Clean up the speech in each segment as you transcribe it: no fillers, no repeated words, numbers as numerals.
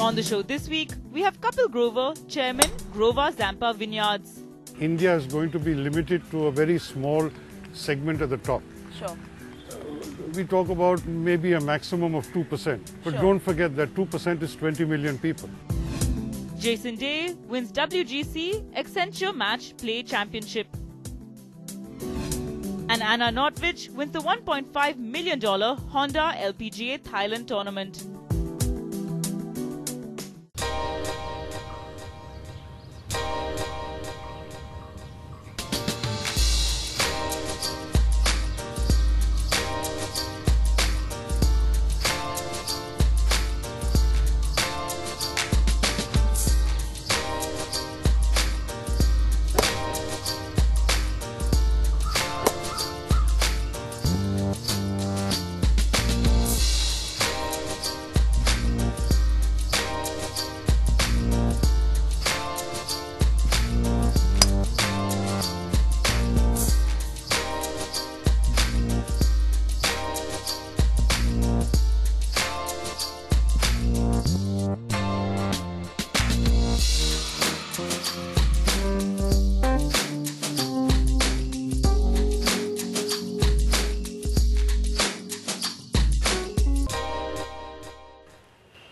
On the show this week, we have Kapil Grover, Chairman, Grover Zampa Vineyards. India is going to be limited to a very small segment at the top. Sure. We talk about maybe a maximum of 2%. But Sure. Don't forget that 2% is 20 million people. Jason Day wins WGC Accenture Match Play Championship. And Anna Notvich wins the $1.5 million Honda LPGA Thailand tournament.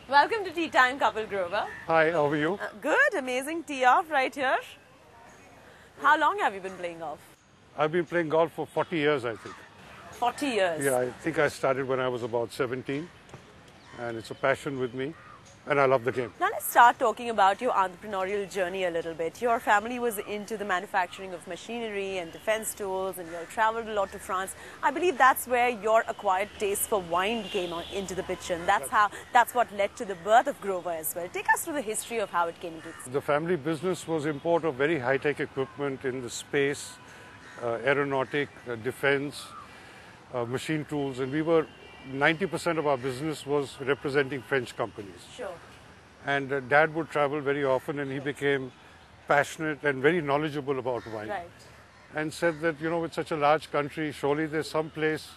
Welcome to Tea Time, Kapil Grover. Hi, how are you? Good, amazing tee off right here. How long have you been playing golf? I've been playing golf for 40 years, I think. 40 years. Yeah, I think I started when I was about 17. And it's a passion with me. And I love the game. Now let's start talking about your entrepreneurial journey a little bit. Your family was into the manufacturing of machinery and defense tools, and you all traveled a lot to France. I believe that's where your acquired taste for wine came into the picture, and that's what led to the birth of Grover as well. Take us through the history of how it came into existence. The family business was import of very high-tech equipment in the space, aeronautic, defense, machine tools, and we were 90% of our business was representing French companies. Sure. And Dad would travel very often, and he became passionate and very knowledgeable about wine. Right. And said that, with such a large country, surely there's some place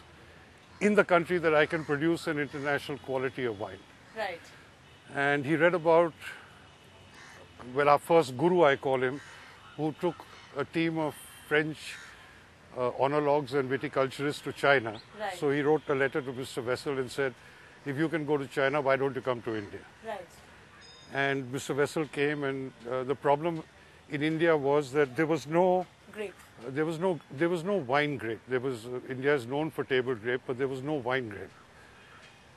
in the country that I can produce an international quality of wine. Right. And he read about, our first guru, I call him, who took a team of French oenologues and viticulturists to China. Right. So he wrote a letter to Mr. Vessel and said, if you can go to China, why don't you come to India? Right. And Mr. Vessel came, and the problem in India was that there was no Great. there was no wine grape. India is known for table grape, but there was no wine grape.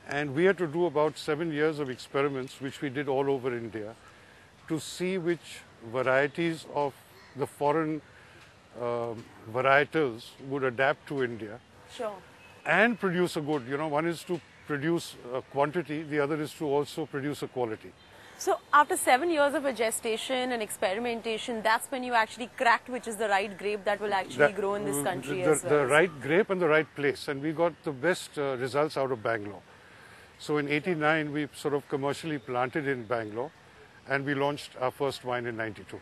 And we had to do about 7 years of experiments, which we did all over India, to see which varieties of the foreign varietals would adapt to India. Sure. And produce a good. One is to produce a quantity, the other is to also produce a quality. So after 7 years of a gestation and experimentation, that's when you actually cracked which is the right grape that will actually grow in this country as well. The right grape and the right place. And we got the best results out of Bangalore. So in '89, we sort of commercially planted in Bangalore, and we launched our first wine in '92.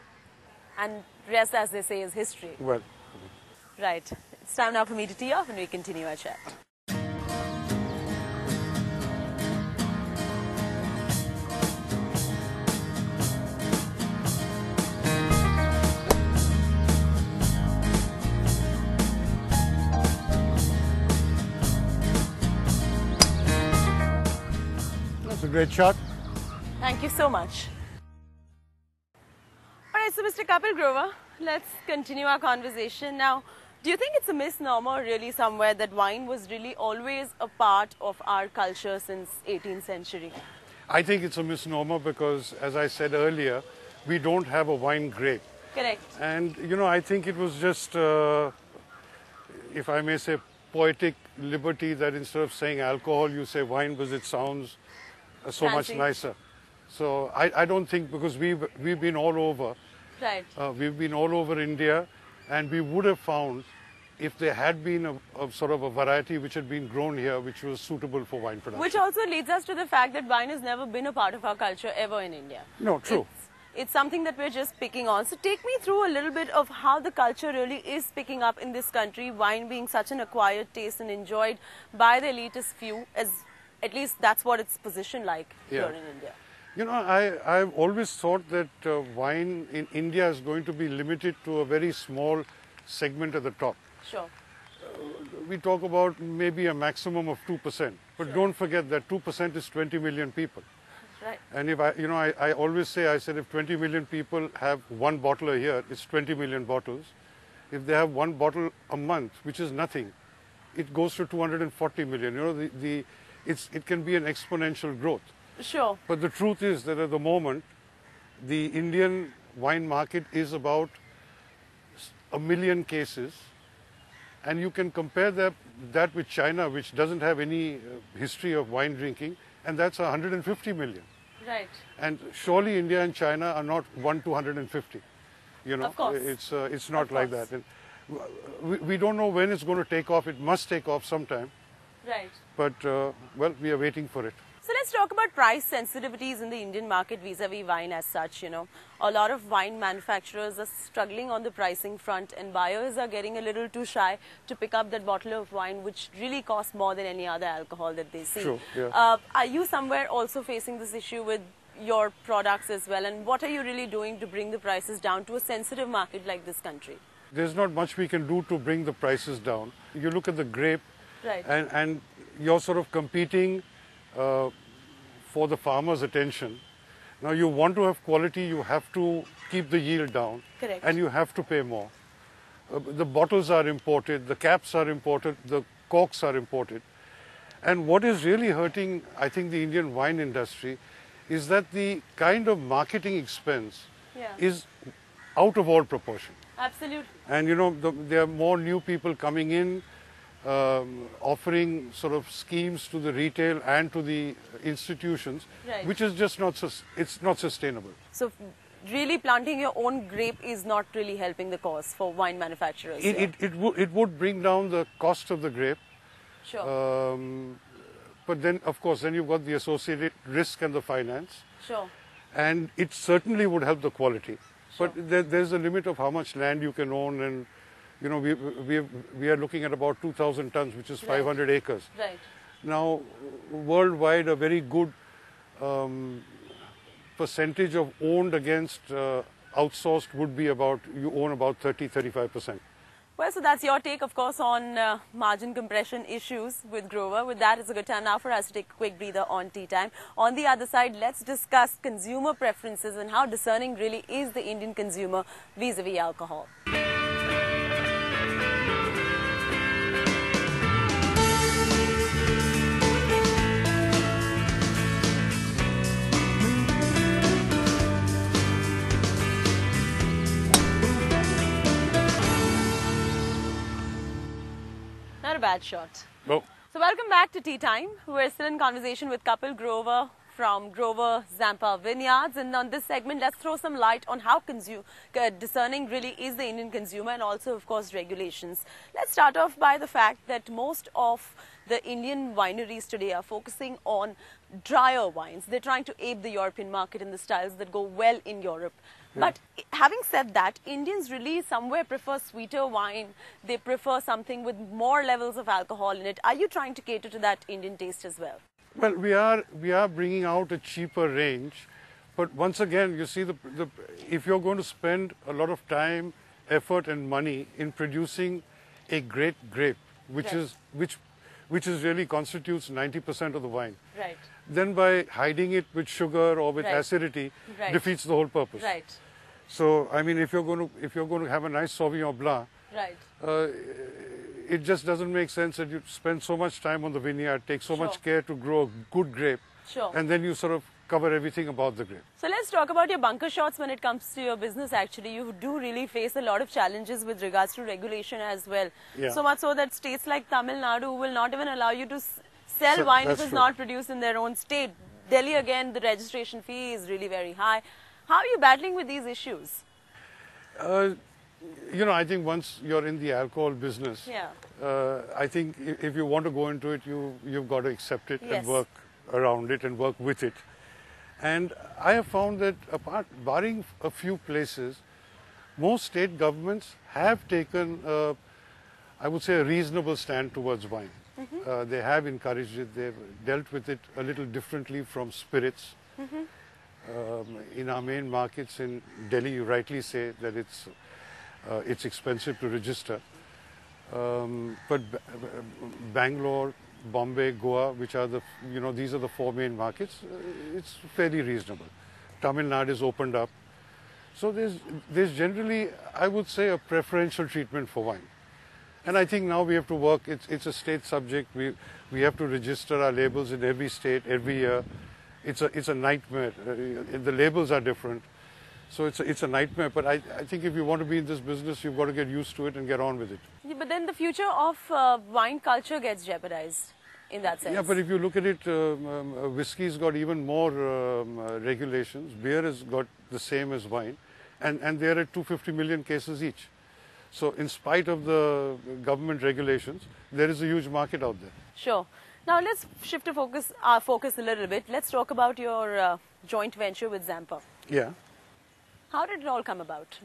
And rest, as they say, is history. Well, Right. It's time now for me to tee off and we continue our chat. that's a great shot. Thank you so much. All right, so Mr. Kapil Grover, let's continue our conversation. Now, do you think it's a misnomer really somewhere that wine was really always a part of our culture since 18th century? I think it's a misnomer because, as I said earlier, we don't have a wine grape. Correct. And, I think it was just, if I may say, poetic liberty that instead of saying alcohol, you say wine because it sounds so much Fancy. nicer. So I don't think, because we've been all over. Right. We've been all over India, and we would have found, if there had been a sort of a variety which had been grown here, which was suitable for wine production. Which also leads us to the fact that wine has never been a part of our culture ever in India. No, true. It's something that we're just picking on. So take me through a little bit of how the culture really is picking up in this country, wine being such an acquired taste and enjoyed by the elitist few, as at least that's what it's positioned like here in India. You know, I've always thought that wine in India is going to be limited to a very small segment at the top. Sure. We talk about maybe a maximum of 2%, but don't forget that 2% is 20 million people. Right. And if I always say, I said if 20 million people have one bottle a year, it's 20 million bottles. If they have one bottle a month, which is nothing, it goes to 240 million. You know, it can be an exponential growth. Sure. But the truth is that at the moment, the Indian wine market is about 1 million cases. And you can compare that with China, which doesn't have any history of wine drinking, and that's 150 million. Right. And surely India and China are not 1 to 150. You know, Of course. It's not Of like course. that. And we don't know when it's going to take off. It must take off sometime. Right. But, well, we are waiting for it. So let's talk about price sensitivities in the Indian market vis-a-vis wine as such, you know. A lot of wine manufacturers are struggling on the pricing front, and buyers are getting a little too shy to pick up that bottle of wine which really costs more than any other alcohol that they see. Sure, yeah. Are you somewhere also facing this issue with your products as well, and what are you really doing to bring the prices down to a sensitive market like this country? There's not much we can do to bring the prices down. You look at the grape, Right. and you're sort of competing for the farmer's attention. Now, you want to have quality, you have to keep the yield down. Correct. And you have to pay more. The bottles are imported, the caps are imported, the corks are imported. And what is really hurting, I think, the Indian wine industry is that the kind of marketing expense Yeah. is out of all proportion. Absolutely. And you know, there are more new people coming in, offering sort of schemes to the retail and to the institutions, Right. which is just it's not sustainable. So really planting your own grape is not really helping the cause for wine manufacturers. It would bring down the cost of the grape, Sure. but then of course then you've got the associated risk and the finance, Sure. and it certainly would help the quality. Sure. But there's a limit of how much land you can own, and you know we are looking at about 2,000 tons, which is Right. 500 acres. Right. Now, worldwide, a very good percentage of owned against outsourced would be about, you own about 30-35%. Well, so that's your take, of course, on margin compression issues with Grover. With that, it's a good time now for us to take a quick breather on Tea Time. On the other side, let's discuss consumer preferences and how discerning really is the Indian consumer vis-a-vis alcohol. Not a bad shot. No. So welcome back to Tea Time. We're still in conversation with Kapil Grover from Grover Zampa Vineyards, and on this segment let's throw some light on how discerning really is the Indian consumer, and also of course regulations. Let's start off by the fact that most of the Indian wineries today are focusing on drier wines. They're trying to ape the European market in the styles that go well in Europe. But having said that, Indians really somewhere prefer sweeter wine. They prefer something with more levels of alcohol in it. Are you trying to cater to that Indian taste as well? Well, we are bringing out a cheaper range, but once again, you see, if you're going to spend a lot of time, effort, and money in producing a great grape, which Right. is really constitutes 90% of the wine, Right. then by hiding it with sugar or with Right. acidity, Right. defeats the whole purpose. Right. So, I mean, if you're going to have a nice Sauvignon Blanc, Right. it just doesn't make sense that you spend so much time on the vineyard, take so much Sure. care to grow a good grape, Sure. and then you sort of cover everything about the grape. So let's talk about your bunker shots when it comes to your business. Actually, you do really face a lot of challenges with regards to regulation as well. Yeah. So much so that states like Tamil Nadu will not even allow you to sell So, wine if that's it's true. not produced in their own state. Delhi, again, the registration fee is really very high. How are you battling with these issues? You know, I think once you're in the alcohol business, Yeah. I think if you want to go into it, you've got to accept it Yes. and work around it and work with it. And I have found that barring a few places, most state governments have taken, I would say, a reasonable stand towards wine. They have encouraged it. They've dealt with it a little differently from spirits. In our main markets in Delhi, you rightly say that it's expensive to register. But Bangalore, Bombay, Goa, which are these are the four main markets, it's fairly reasonable. Tamil Nadu is opened up. So there's generally, I would say, a preferential treatment for wine. And I think now we have to work, it's a state subject, we have to register our labels in every state, every year. It's a nightmare. The labels are different. So it's a nightmare, but I think if you want to be in this business, you've got to get used to it and get on with it. Yeah, but then the future of wine culture gets jeopardized in that sense. Yeah, but if you look at it, whiskey's got even more regulations. Beer has got the same as wine, and they're at 250 million cases each. So in spite of the government regulations, there is a huge market out there. Sure. Now let's shift our focus a little bit. Let's talk about your joint venture with Zampa. Yeah. How did it all come about?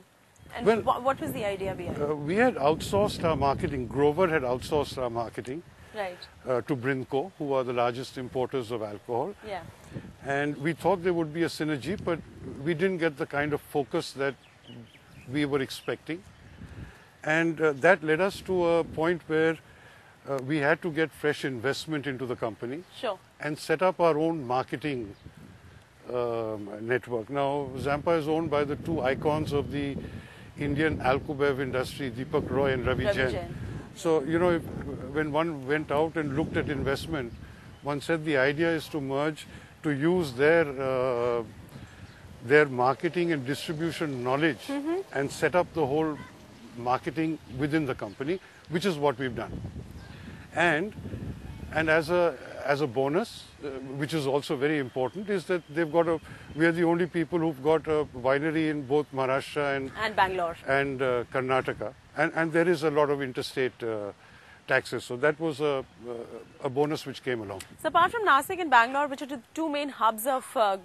And Well, what was the idea behind it? We had outsourced our marketing. Grover had outsourced our marketing Right. to Brinco, who are the largest importers of alcohol. Yeah. And we thought there would be a synergy, but we didn't get the kind of focus that we were expecting. And that led us to a point where we had to get fresh investment into the company Sure. and set up our own marketing network. Now, Zampa is owned by the two icons of the Indian alcobev industry, Deepak Roy and Ravi Jain. So, when one went out and looked at investment, one said the idea is to merge, to use their marketing and distribution knowledge and set up the whole marketing within the company, which is what we've done. And as a bonus, which is also very important, is that we are the only people who've got a winery in both Maharashtra And Bangalore. and Karnataka, and there is a lot of interstate taxes. So that was a bonus which came along. So apart from Nasik and Bangalore, which are the two main hubs of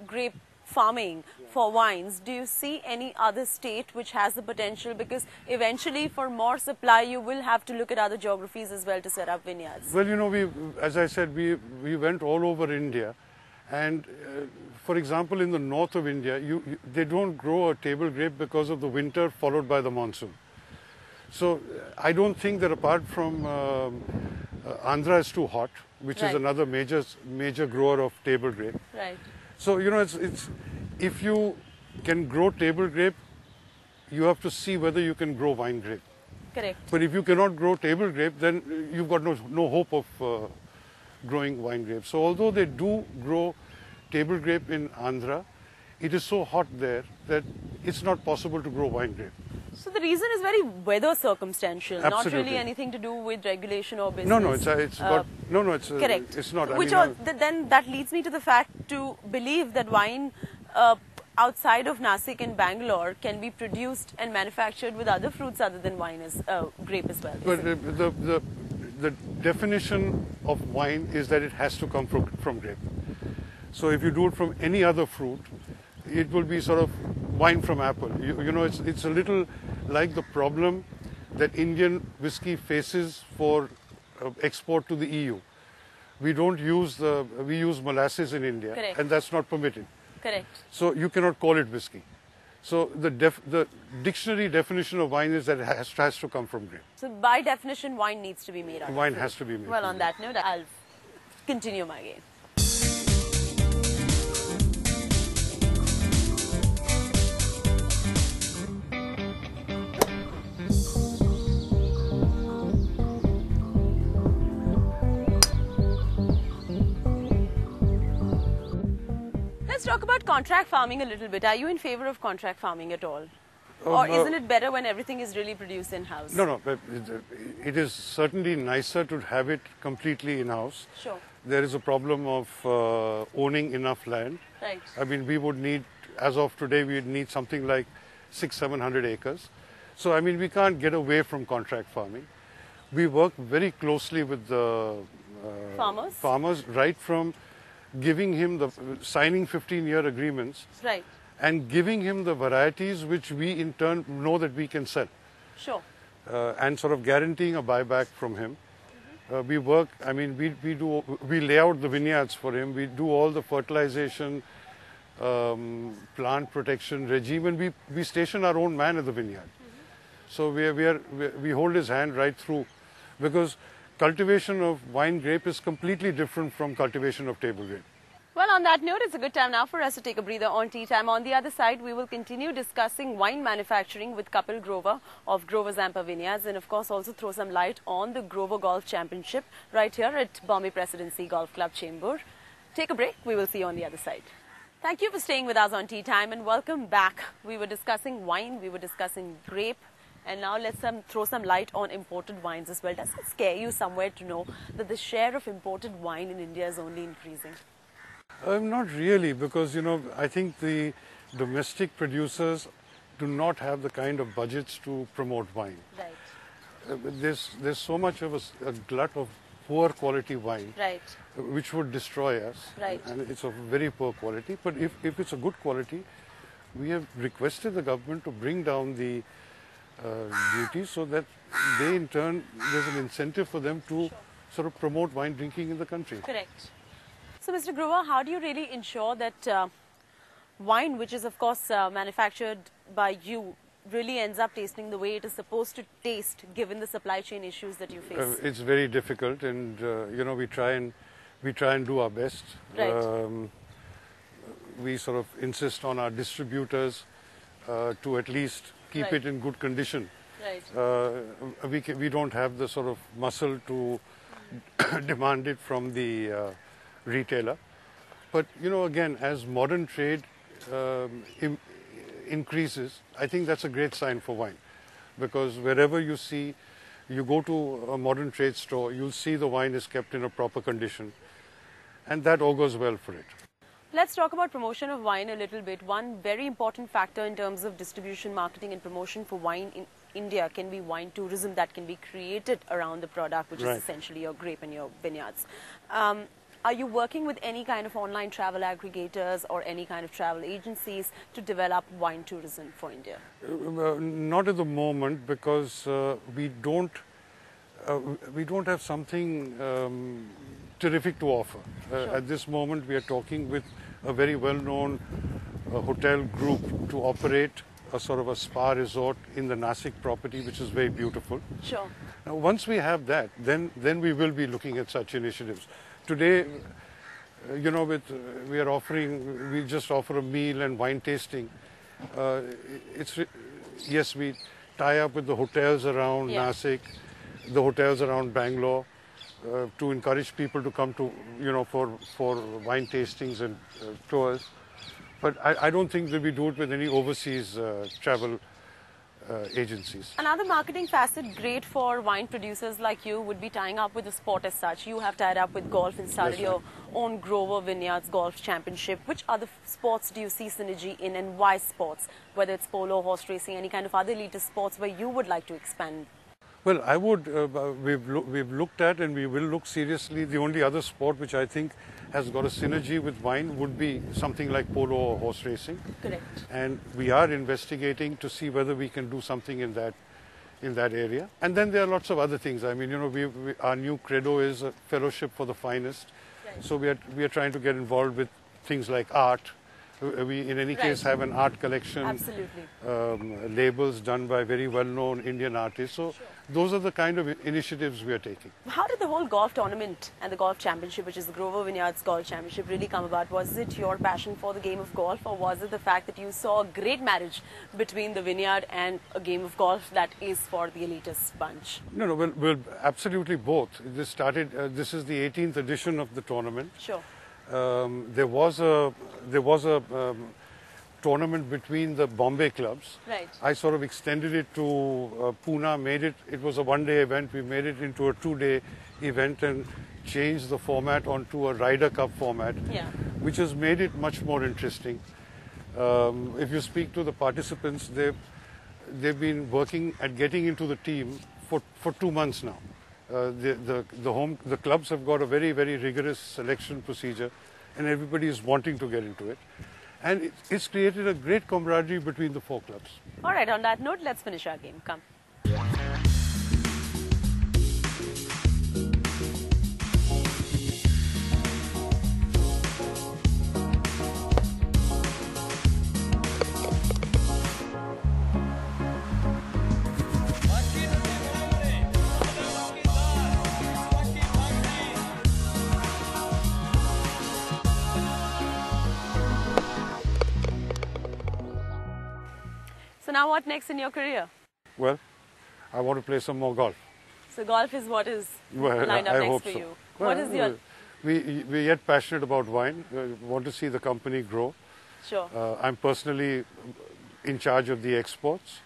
grape farming for wines, do you see any other state which has the potential? Because eventually for more supply, you will have to look at other geographies as well to set up vineyards. Well, as I said, we went all over India. And for example, in the north of India, they don't grow a table grape because of the winter followed by the monsoon. So I don't think that apart from Andhra is too hot, which is another major grower of table grape. Right. So, it's if you can grow table grape, you have to see whether you can grow wine grape. Correct. But if you cannot grow table grape, then you've got no hope of growing wine grape. So although they do grow table grape in Andhra, it is so hot there that it's not possible to grow wine grape. So the reason is very weather circumstantial, not Absolutely. really anything to do with regulation or business. No, it's correct. It's not. Then that leads me to the fact to believe that wine outside of Nasik and Bangalore can be produced and manufactured with other fruits other than wine as grape as well. But the definition of wine is that it has to come from grape. So if you do it from any other fruit, it will be sort of wine from apple. It's a little like the problem that Indian whiskey faces for export to the EU. We use molasses in India. Correct. And that's not permitted. Correct. So you cannot call it whiskey. So the dictionary definition of wine is that it has to come from grape. So by definition, wine needs to be made out of Wine fruit. has to be made. Well, on that note, I'll continue my game. Let's talk about contract farming a little bit. Are you in favor of contract farming at all? Or isn't it better when everything is really produced in-house? No. But it is certainly nicer to have it completely in-house. Sure. There is a problem of owning enough land. Right. I mean, we would need, as of today, we would need something like 600-700 acres. So, I mean, we can't get away from contract farming. We work very closely with the farmers, right from giving him signing 15-year agreements. Right. And giving him the varieties which we in turn know that we can sell. Sure. And sort of guaranteeing a buyback from him. We work, I mean, we lay out the vineyards for him. We do all the fertilization, plant protection regime, and we station our own man at the vineyard. So we hold his hand right through, because cultivation of wine grape is completely different from cultivation of table grape. Well, on that note, it's a good time now for us to take a breather on Tea Time. On the other side, we will continue discussing wine manufacturing with Kapil Grover of Grover Zampa Vineyards, and of course also throw some light on the Grover Golf Championship right here at Bombay Presidency Golf Club Chambur. Take a break. We will see you on the other side. Thank you for staying with us on Tea Time, and welcome back. We were discussing wine, we were discussing grape, and now let's throw some light on imported wines as well. Does it scare you somewhere to know that the share of imported wine in India is only increasing? Not really, because, I think the domestic producers do not have the kind of budgets to promote wine. Right. There's so much of a glut of poor quality wine, Right. which would destroy us. Right. And it's of very poor quality. But if it's a good quality, we have requested the government to bring down the duties so that they, in turn, there's an incentive for them to sort of promote wine drinking in the country. Correct. So, Mr. Grover, how do you really ensure that wine, which is of course manufactured by you, really ends up tasting the way it is supposed to taste, given the supply chain issues that you face? It's very difficult, and we try and do our best. Right. We sort of insist on our distributors to at least keep Right. it in good condition. Right. We don't have the sort of muscle to demand it from the retailer. But, again, as modern trade increases, I think that's a great sign for wine. Because wherever you go to a modern trade store, you'll see the wine is kept in a proper condition. And that augurs well for it. Let's talk about promotion of wine a little bit. One very important factor in terms of distribution, marketing and promotion for wine in India can be wine tourism that can be created around the product, which Right. is essentially your grape and your vineyards. Are you working with any kind of online travel aggregators or any kind of travel agencies to develop wine tourism for India? Not at the moment, because we don't have something terrific to offer. Sure. At this moment, we are talking with a very well-known hotel group to operate a sort of a spa resort in the Nasik property, which is very beautiful. Sure. Now, once we have that, then we will be looking at such initiatives. Today, we just offer a meal and wine tasting. Yes, we tie up with the hotels around Yeah. Nasik, the hotels around Bangalore, to encourage people to come to, for wine tastings and tours. But I don't think that we do it with any overseas travel agencies. Another marketing facet great for wine producers like you would be tying up with the sport as such. You have tied up with golf and started That's your right. own Grover Vineyards Golf Championship. Which other sports do you see synergy in, and why sports? Whether it's polo, horse racing, any kind of other elite sports where you would like to expand? Well, I would. We've looked at, and we will look seriously. The only other sport which I think has got a synergy with wine would be something like polo or horse racing. Correct. And we are investigating to see whether we can do something in that area. And then there are lots of other things. I mean, our new credo is a fellowship for the finest. Right. So we are trying to get involved with things like art. We, in any case, Right. have an art collection. Absolutely. Labels done by very well-known Indian artists. So those are the kind of initiatives we are taking. How did the whole golf tournament and the golf championship, which is the Grover Vineyards Golf Championship, really come about? Was it your passion for the game of golf, or was it the fact that you saw a great marriage between the vineyard and a game of golf that is for the elitist bunch? No, well, absolutely both. This started. This is the 18th edition of the tournament. Sure. There was a tournament between the Bombay clubs. Right. I sort of extended it to Pune, it was a one-day event. We made it into a two-day event and changed the format onto a Ryder Cup format, Yeah. which has made it much more interesting. If you speak to the participants, they've been working at getting into the team for 2 months now. The clubs have got a very, very rigorous selection procedure, and everybody is wanting to get into it. And it's created a great camaraderie between the four clubs. All right, on that note, let's finish our game. Come. now what next in your career? Well, I want to play some more golf. So golf is what is Well, lined up I next hope for so. you. Well, What is your... we're yet passionate about wine. Want to see the company grow. Sure. I'm personally in charge of the exports,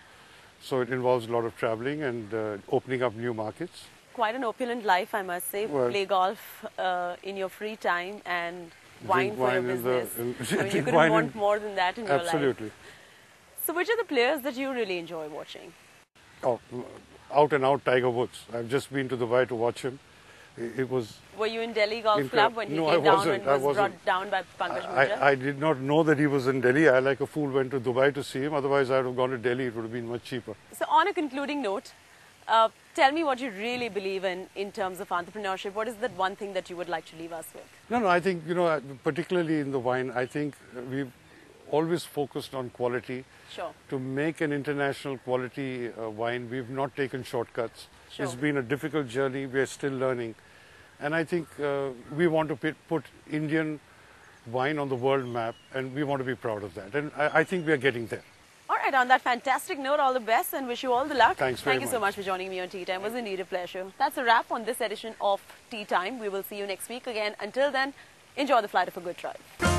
so it involves a lot of traveling and opening up new markets. Quite an opulent life, I must say. Well, Play golf in your free time and wine drink for your wine in business. the- I mean, you drink couldn't wine want in- more than that in your life. Absolutely. So which are the players that you really enjoy watching? Oh, out and out Tiger Woods. I've just been to Dubai to watch him. It was. Were you in Delhi Golf Incredible. Club when he No, I came down wasn't. and I was wasn't. brought down by Pankaj Mundra? I did not know that he was in Delhi. I, like a fool, went to Dubai to see him. Otherwise, I would have gone to Delhi. It would have been much cheaper. So on a concluding note, tell me what you really believe in terms of entrepreneurship. What is that one thing that you would like to leave us with? No, I think, particularly in the wine, I think we've always focused on quality. Sure. To make an international quality wine, we've not taken shortcuts. Sure. It's been a difficult journey. We're still learning. And I think we want to put Indian wine on the world map, and we want to be proud of that. And I think we are getting there. All right, on that fantastic note, all the best and wish you all the luck. Thanks very Thank you so much for joining me on Tea Time. It was indeed a pleasure. That's a wrap on this edition of Tea Time. We will see you next week again. Until then, enjoy the flight of a good drive.